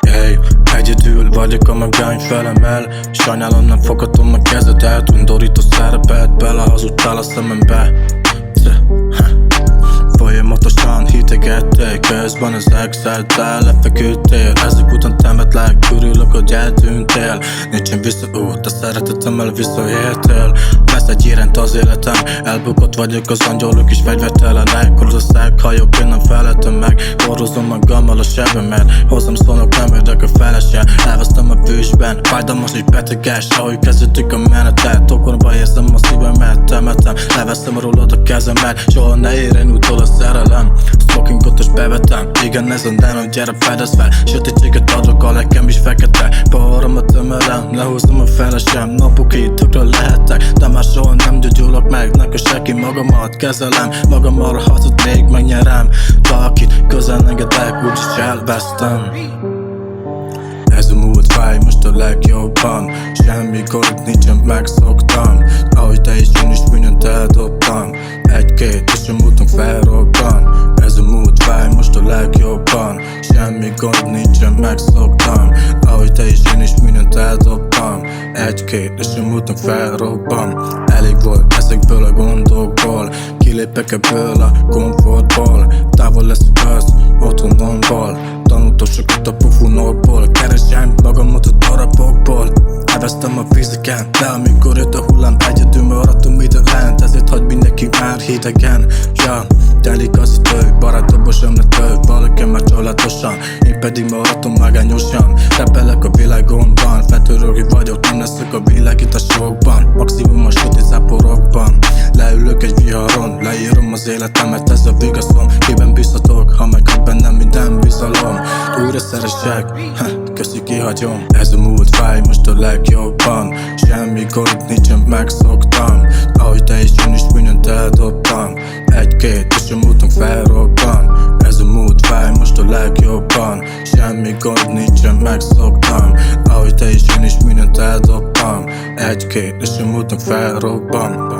Ey, egyedül vagyok a magány felemel. Sajnálom, nem foghatom a kezedet. Undorító szerepet belehazudtál a szemembe. Folyamatosan hitegették, közben az exeddel lefeküdtél. Ezek után temetlek, körülök, hogy eltűntél. Nincsen visszaút, a szeretetemmel visszaértél. Vesz egy iránt az életem, elbukott vagyok, az angyalok is fegyvertelenek. Hordozták, hajók, én nem felettem meg. Borrozom magammal a sebemet, hozzám szólnak, nem érdek a felesje. Elvesztem a fűsben, fájdalmas és beteges. Ahogy kezdődik a menetet, tokorba érzem a szívemet. Temetem, leveszem rólad a kezemet. Soha ne érjen utol a szerelem. Smokingot is bevetem, igen ez a nem, gyere fedez fel. Sötétséget adok, a lelkem is fekete. Poharamat emelem, lehúzom a felesem. Napokig tökre lehetek, de már soha nem gyógyulok meg. Ne kössek ki magamat, kezelem magammal, a harcot még megnyerem. Valakit közel engedek, úgyis elvesztem. Ez a múlt fáj most a legjobban. Semmi gond nincsen, megszoktam. Ahogy te is, én is mindent eldobtam. Egy-két és a múltunk felrobban. Ez a múlt fáj most a legjobban. Semmi gond nincsen, megszoktam. Ahogy te is, én is mindent eldobtam. Egy-két és a múltunk felrobban. Elég volt ezekből a gondokból. Kilépek ebből a komfortból. Távol lesz a köz otthonomból. Tanultam sokat a pufunokból. Keresem magamat a darabokból. Elvesztem a fiziken, de amikor jött a hullám, egyedül maradtam ide lent. Ezért hagy mindenki már hidegen. Ja, telik az idő, barátokból sem lett több. Valaki már családosan, én pedig maradtam magányosan. Repelek a világomban, feltörőgi vagyok, nem leszek a világításokban. Maximum a sötét záporokban. Leülök egy viharon, leírom az életemet, ez a vigaszom. Kiben bízhatok, ha megad bennem minden bizalom. Újra szeressek, köszi kihagyom. Ez a múlt fáj most a legjobban. Semmi gond nincsen, megszoktam. Ahogy te is, én is mindent eldobtam. Egy-két és a múltunk felrobban. Ez a múlt fáj most a legjobban. Semmi gond nincsen, megszoktam. Ahogy te is, én is mindent eldobtam. Egy-két és a múltunk felrobban.